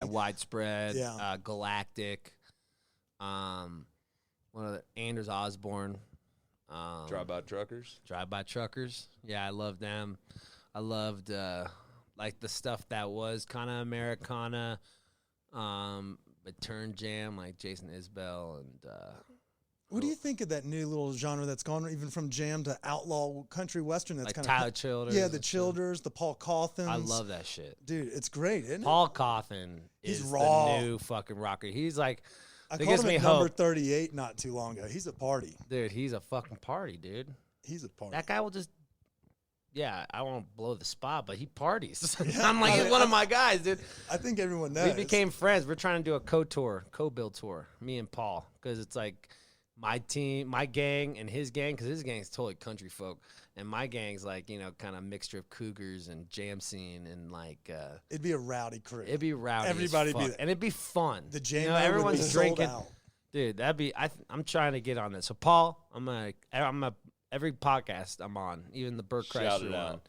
Widespread, Yeah. Galactic, one of the Anders Osborne. Drive-by truckers. Drive-by truckers. Yeah, I love them. I loved like the stuff that was kind of Americana, but turn jam like Jason Isbell and. What do you think of that new little genre that's gone even from jam to outlaw country western? That's like kind Tyler of Childers. Yeah, the Childers, the Paul Cawthons. I love that shit, dude. It's great, isn't it? Paul Cawthon He's is raw. the new fucking rocker. He's like, I that called gives him me at number hope. 38 not too long ago. He's a party. Dude, he's a fucking party, dude. He's a party. That guy will just. Yeah, I won't blow the spot, but he parties. Yeah, I'm like, he's one of my guys, dude. I think everyone knows. We became friends. We're trying to do a co-build tour, me and Paul, because it's like my team, my gang, and his gang, because his gang's totally country folk, and my gang's like, kind of mixture of cougars and jam scene and like. It'd be a rowdy crew. It'd be rowdy. Everybody as be fuck. there. And it'd be fun. The jam everyone's would be drinking. sold out. Dude, that'd be. I'm trying to get on this. So Paul, every podcast I'm on, even the Burt Shout Kreischer it one. out.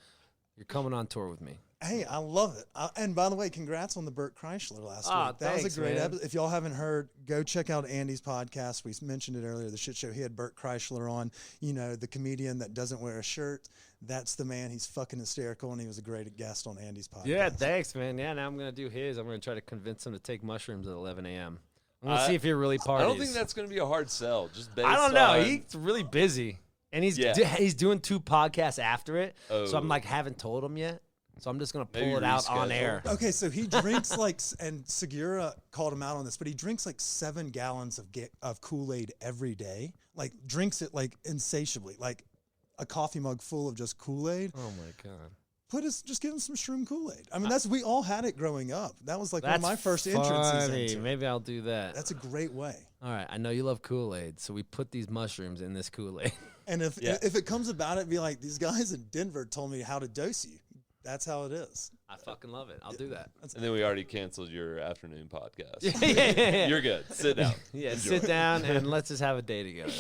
You're coming on tour with me. Hey, I love it. And by the way, congrats on the Burt Kreischer last week. That was Thanks, a great man. episode. If y'all haven't heard, go check out Andy's podcast. We mentioned it earlier, the shit show. He had Burt Kreischer on, the comedian that doesn't wear a shirt. That's the man. He's fucking hysterical, and he was a great guest on Andy's podcast. Yeah, thanks, man. Yeah, now I'm going to do his. I'm going to try to convince him to take mushrooms at 11 a.m. I'm going to see if he really parties. I don't think that's going to be a hard sell. Just based I don't know. on- He's really busy. And he's doing 2 podcasts after it. So I'm like, haven't told him yet. So I'm just going to pull it out on air. Okay, so he drinks and Segura called him out on this, but he drinks like 7 gallons of Kool-Aid every day. Like drinks it like insatiably, like a coffee mug full of just Kool-Aid. Oh my God. Just give him some shroom Kool-Aid. I mean, we all had it growing up. That was like one of my first entrances into it. Maybe I'll do that. That's a great way. All right, I know you love Kool-Aid, so we put these mushrooms in this Kool-Aid. And if it comes about it, be like, these guys in Denver told me how to dose you. That's how it is. I fucking love it. I'll do that. And then we already canceled your afternoon podcast. Yeah. You're good. Sit down. Yeah, Enjoy. sit down and let's just have a day together.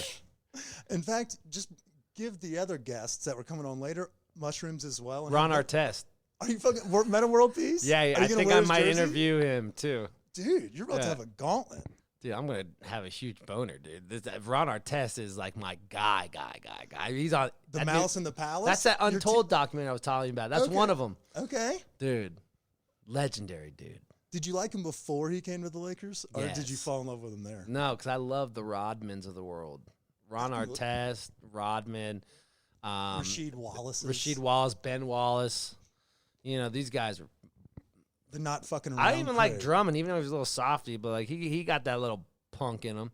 In fact, just give the other guests that were coming on later mushrooms as well. And Ron Artest. Are you fucking Meta World Peace? Yeah, I think I might interview him too. Dude, you're about to have a gauntlet. Dude, I'm gonna have a huge boner, dude. Ron Artest is like my guy. He's on The Mouse in the Palace. That's that Untold documentary I was telling you about. That's one of them. Okay, dude, legendary, dude. Did you like him before he came to the Lakers, or Yes. did you fall in love with him there? No, because I love the Rodmans of the world. Ron Artest, Rodman, Rasheed Wallace, Ben Wallace. These guys are. The not fucking around I even like crew. Drummond, even though he's a little softy, but like he got that little punk in him.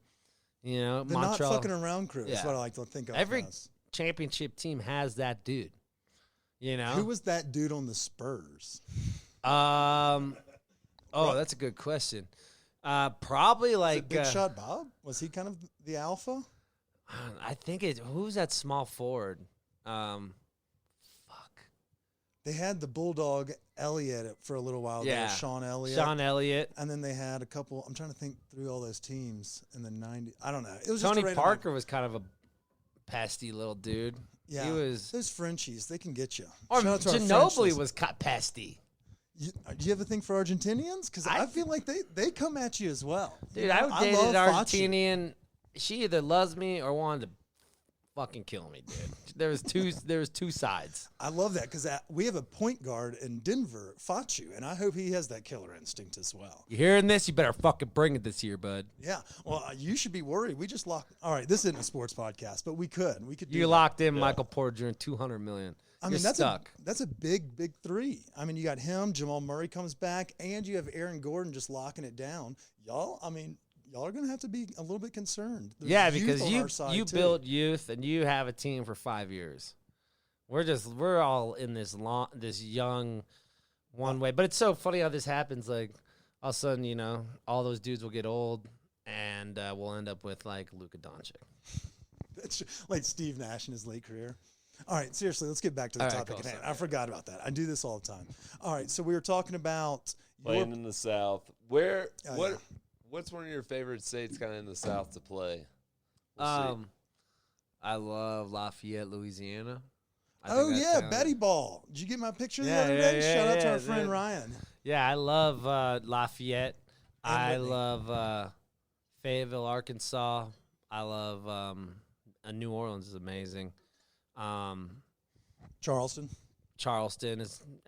The Montreal. not fucking around crew. That's Yeah. what I like to think of. Every as. championship team has that dude. Who was that dude on the Spurs? Oh, that's a good question. Probably like Big Shot Bob. Was he kind of the alpha? I think who's that small forward? They had the Bulldog Elliott for a little while there, Sean Elliott. And then they had a couple. I'm trying to think through all those teams in the 90s. I don't know. It was Tony just Parker was kind of a pasty little dude. Yeah, he was. Those Frenchies, they can get you. Or Shout out to our Ginobili French was pasty. do you have a thing for Argentinians? Because I feel like they come at you as well. Dude, I dated an Argentinian. She either loves me or wanted to fucking kill me, dude. There was two sides. I love that because we have a point guard in Denver, Fachu, and I hope he has that killer instinct as well. You hearing this? You better fucking bring it this year, bud. Yeah. Well, you should be worried. We just locked. All right, this isn't a sports podcast, but we could. Do You that. locked in Michael Porter Jr. $200 million. I mean, You're that's stuck. that's a big three. I mean, you got him, Jamal Murray comes back, and you have Aaron Gordon just locking it down. Y'all are going to have to be a little bit concerned. There's Yeah, youth because on you our side, too. build youth and you have a team for 5 years. We're all in this young one way. But it's so funny how this happens. Like all of a sudden, all those dudes will get old and we'll end up with like Luka Doncic. That's like Steve Nash in his late career. All right, seriously, let's get back to the All right, topic cool, at hand. sorry. I forgot about that. I do this all the time. All right, so we were talking about Playing in the South. What's one of your favorite states kind of in the South to play? We'll see. I love Lafayette, Louisiana. Betty Ball. Did you get my picture the other day? Shout out to our friend Ryan. Yeah, I love Lafayette. And I Whitney. love Fayetteville, Arkansas. I love New Orleans is amazing. Charleston. Charleston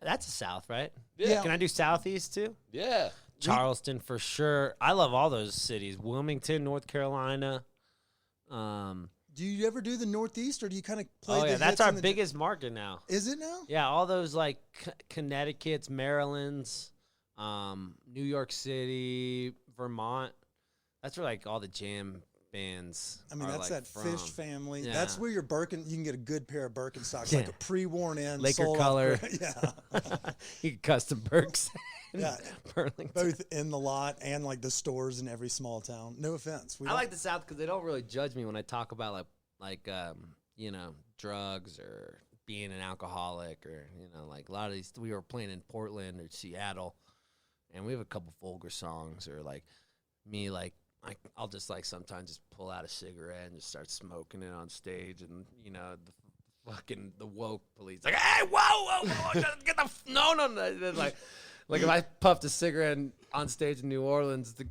that's the South, right? Yeah. Can I do Southeast too? Yeah. Charleston for sure. I love all those cities. Wilmington, North Carolina. Do you ever do the Northeast, or do you kind of play? Oh the yeah, that's hits our in the- biggest market now. Is it now? Yeah, all those like Connecticut's, Maryland's, New York City, Vermont. That's where like all the jam bands. I mean, are, that's like, that from. Fish family. Yeah. That's where your you can get a good pair of Birkenstocks, Yeah. like a pre-worn in, Laker sold off color. yeah, You can custom Berks. yeah. Burlington. Both in the lot and like the stores in every small town. No offense. I like the South because they don't really judge me when I talk about like you know, drugs or being an alcoholic or, you know, like a lot of these. We were playing in Portland or Seattle, and we have a couple vulgar songs or like me like I'll just like sometimes just pull out a cigarette and just start smoking it on stage, and you know the woke police like, hey, whoa, just get the no. Then, like if I puffed a cigarette on stage in New Orleans, the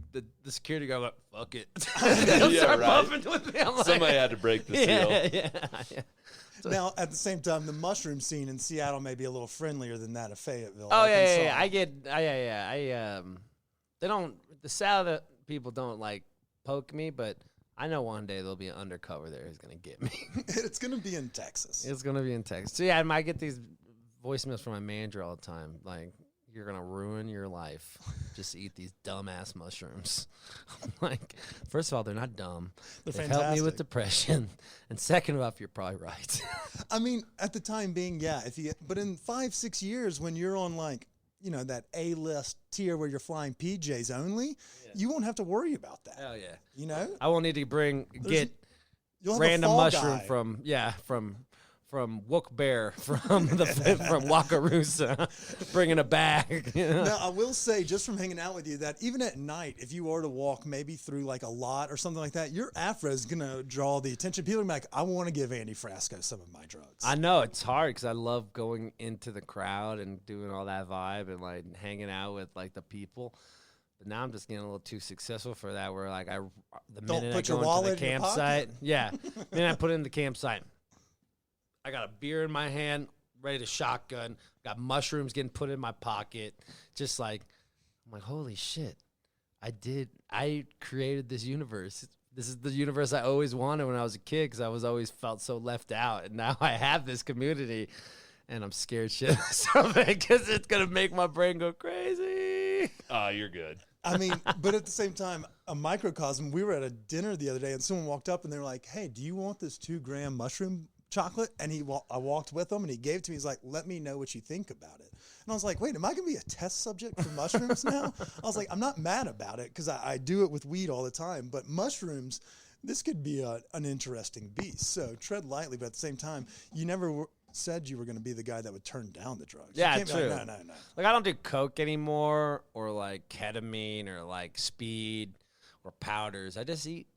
security guard like, fuck it. They'll Yeah, start right. puffing with me. I'm like, Somebody had to break the seal. yeah. Now, at the same time, the mushroom scene in Seattle may be a little friendlier than that of Fayetteville. Oh Arkansas. They don't. The South people don't like poke me, but I know one day there'll be an undercover there who's gonna get me. It's going to be in Texas. It's gonna be in Texas. So yeah, I get these voicemails from my manager all the time, like, you're gonna ruin your life. Just eat these dumbass mushrooms. I'm like, first of all, they're not dumb. They're They've helped me with fantastic. depression. And second off, you're probably right. I mean, at the time being, yeah. But in 5-6 years, when you're on like, you know, that A-list tier where you're flying PJs only, you won't have to worry about that. Hell yeah. You know, I won't need to get you'll have random a fall mushroom guy. from Wook Bear from Wakarusa, bringing a bag. You know? Now, I will say, just from hanging out with you, that even at night, if you were to walk maybe through like a lot or something like that, your afro is going to draw the attention. People are gonna be like, I want to give Andy Frasco some of my drugs. I know it's hard because I love going into the crowd and doing all that vibe and like hanging out with like the people. But now I'm just getting a little too successful for that. Where like the Don't minute put I your go wallet into the in your pocket. campsite, yeah, then I put it in the campsite. I got a beer in my hand, ready to shotgun. Got mushrooms getting put in my pocket. Just like, I'm like, holy shit. I created this universe. This is the universe I always wanted when I was a kid because I was always felt so left out. And now I have this community, and I'm scared shitless of it because it's going to make my brain go crazy. Oh, you're good. I mean, but at the same time, a microcosm, we were at a dinner the other day and someone walked up and they were like, hey, do you want this 2-gram mushroom chocolate? And I walked with him and he gave it to me. He's like, let me know what you think about it. And I was like, wait, am I going to be a test subject for mushrooms now? I was like, I'm not mad about it because I do it with weed all the time. But mushrooms, this could be an interesting beast. So tread lightly, but at the same time, you never said you were going to be the guy that would turn down the drugs. You Yeah, can't be true. like, no. Like, I don't do coke anymore or, like, ketamine or, like, speed or powders. I just eat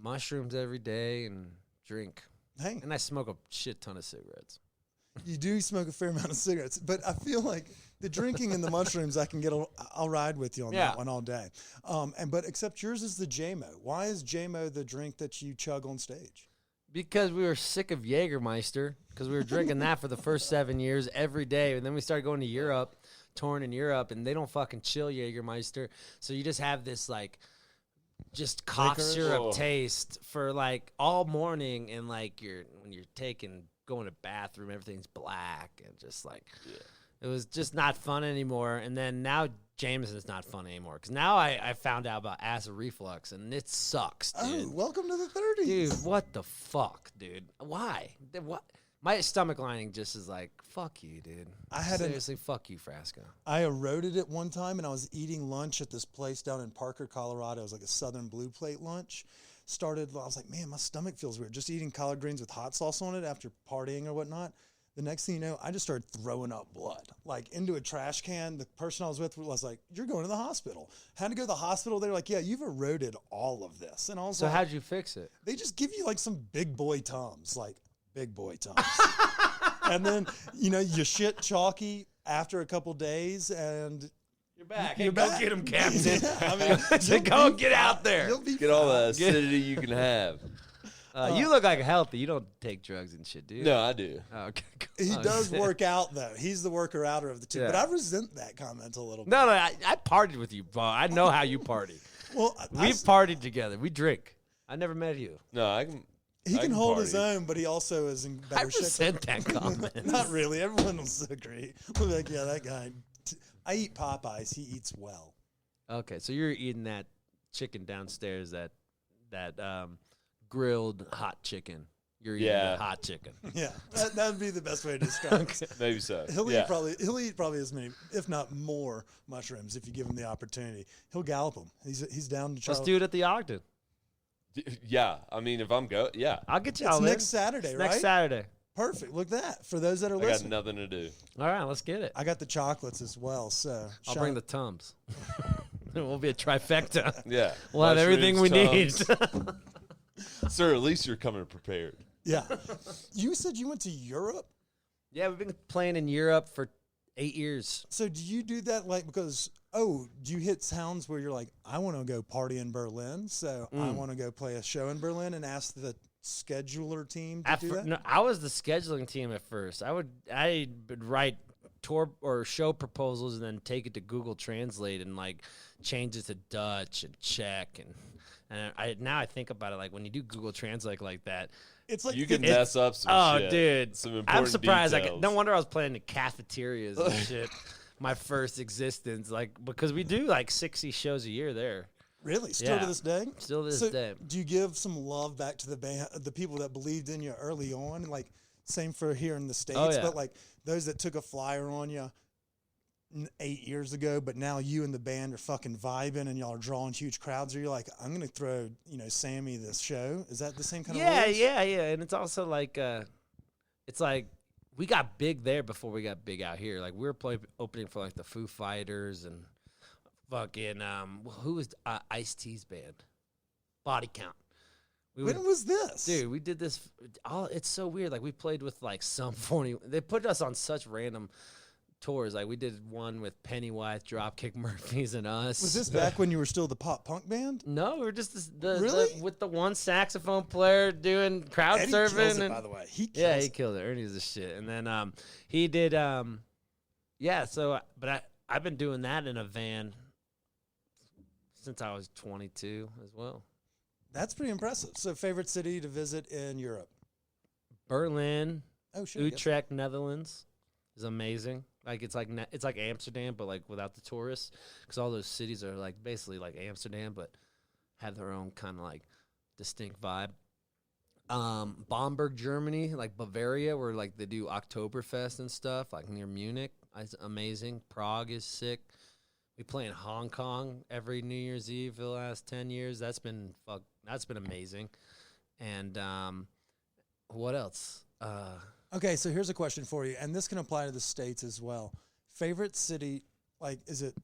mushrooms every day and drink. Hey, And I smoke a shit ton of cigarettes. you do smoke a fair amount of cigarettes, but I feel like the drinking and the mushrooms, I'll ride with you on that one all day. But except yours is the JMO. Why is JMO the drink that you chug on stage? Because we were sick of Jägermeister, because we were drinking that for the first 7 years every day. And then we started going to Europe, touring in Europe, and they don't fucking chill Jägermeister. So you just have this, like, just cough Licorice? syrup Whoa. taste for, like, all morning. And, like, when you're going to bathroom, everything's black. And just, like, it was just not fun anymore. And then now Jameson's not fun anymore. Because now I found out about acid reflux, and it sucks, dude. Oh, welcome to the 30s. Dude, what the fuck, dude? Why? What? My stomach lining just is like, fuck you, dude. Seriously, fuck you, Frasco. I eroded it one time, and I was eating lunch at this place down in Parker, Colorado. It was like a Southern Blue Plate lunch. I was like, man, my stomach feels weird. Just eating collard greens with hot sauce on it after partying or whatnot. The next thing you know, I just started throwing up blood, like into a trash can. The person I was with was like, you're going to the hospital. Had to go to the hospital. They're like, yeah, you've eroded all of this. And I was So like, how'd you fix it? they just give you like some big boy Tums, like big boy Tums. And then, you shit chalky after a couple days and You're back. You're Hey, go back. get him, Captain. I mean, Go get out there. You'll be Get all the fine. acidity you can have. You look like healthy. You don't take drugs and shit, do you? No, I do. Oh, okay. He Oh, does shit. work out though. He's the worker outer of the two. Yeah. But I resent that comment a little bit. No, I partied with you, bro. I know how you party. Well, We've partied together. We drink. I never met you. No, I can. he I can can hold his party. own, but he also is in I better shape. resent that comment. Not really. Everyone will agree. We'll be like, yeah, that guy. I eat Popeyes. He eats well. Okay, so you're eating that chicken downstairs, that grilled hot chicken. You're eating Yeah. the hot chicken. Yeah, that would be the best way to describe it. Maybe so. He'll yeah. eat probably as many, if not more, mushrooms if you give him the opportunity. He'll gallop them. He's down to try. Let's do it at the Ogden. Yeah. I mean, if I'm Yeah, I'll get you It's all there. next Saturday, It's right? next Saturday. Perfect. Look at that. For those that are I got listening, nothing to do. All right, let's get it. I got the chocolates as well. So I'll bring the Tums. It will be a trifecta. Yeah. We'll have everything we need. Tums. Sir, at least you're coming prepared. Yeah. You said you went to Europe. Yeah, we've been playing in Europe for 8 years. So do you do that like because do you hit sounds where you're like, I want to go party in Berlin, so I want to go play a show in Berlin and ask the scheduler team to do that? No, I was the scheduling team at first. I would write tour or show proposals and then take it to Google Translate and like change it to Dutch and Czech and now I think about it, like when you do Google Translate like that, It's like You can mess up some oh shit. dude, Some important I'm surprised. details. No wonder I was playing in cafeterias and shit. My first existence, like because we do like 60 shows a year there. Really? Still to Yeah. this day? Still to this So day. do you give some love back to the band, the people that believed in you early on? Like, same for here in the States, Oh, yeah. but like those that took a flyer on you 8 years ago, but now you and the band are fucking vibing and y'all are drawing huge crowds. Or you're like, I'm going to throw, Sammy this show. Is that the same kind of rules? Yeah. And it's also like, it's like we got big there before we got big out here. Like we were opening for like the Foo Fighters and fucking who was Ice-T's band? Body Count. When was this? Dude, we did this. It's so weird. Like we played with like some 40. They put us on such random tours. Like we did one with Pennywise, Dropkick Murphys, and us. Was this back when you were still the pop punk band? No, we were just Really? with the one saxophone player doing crowd Eddie surfing. kills it, and, by the way. He kills yeah, he it. killed it. Ernie's the shit. And then he did. Yeah. So, but I've been doing that in a van since I was 22 as well. That's pretty impressive. So, favorite city to visit in Europe? Berlin, Oh shit! I guess- Utrecht, Netherlands is amazing. Like it's like Amsterdam, but like without the tourists, because all those cities are like basically like Amsterdam, but have their own kind of like distinct vibe. Bamberg, Germany, like Bavaria, where like they do Oktoberfest and stuff, like near Munich. It's amazing. Prague is sick. We play in Hong Kong every New Year's Eve for the last 10 years. That's been amazing. And what else? Okay, so here's a question for you, and this can apply to the States as well. Favorite city, like, is it,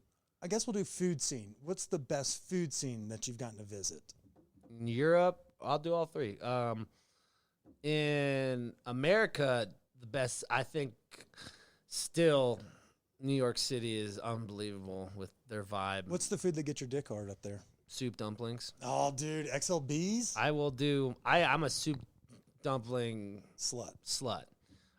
I guess we'll do food scene. What's the best food scene that you've gotten to visit? In Europe, I'll do all three. In America, the best, I think, still, New York City is unbelievable with their vibe. What's the food that gets your dick hard up there? Soup dumplings. Oh, dude, XLBs? I will do, I'm a soup dumpling Slut.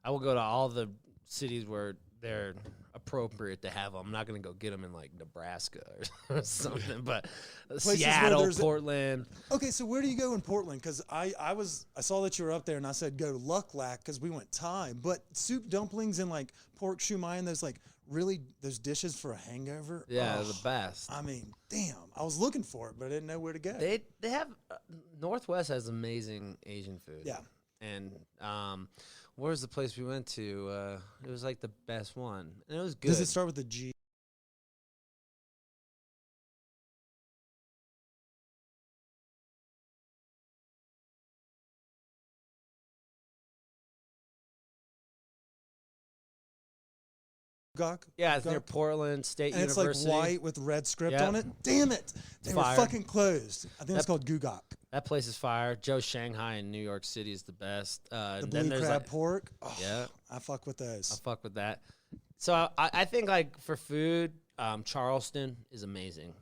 I will go to all the cities where they're appropriate to have them. I'm not going to go get them in like Nebraska or something, but where Seattle, there's Portland. Okay, so where do you go in Portland? Because I saw that you were up there, and I said go to Luck Lack because we went Thai. But soup dumplings and like pork shumai and those like really those dishes for a hangover. Yeah, oh, they're the best. I mean, damn, I was looking for it, but I didn't know where to go. They have Northwest has amazing Asian food. Yeah. And where's the place we went to? It was like the best one, and it was good. Does it start with a G? Gok? Yeah, it's near Gok? Portland State And it's University. like white with red script Yep. on it. Damn it! They were Fire. fucking closed. I think it's That- called Gugok. That place is fire. Joe Shanghai in New York City is the best. The And blue then there's crab like, pork. Oh, yeah, I fuck with I those. fuck with that. So I think like for food, Charleston is amazing.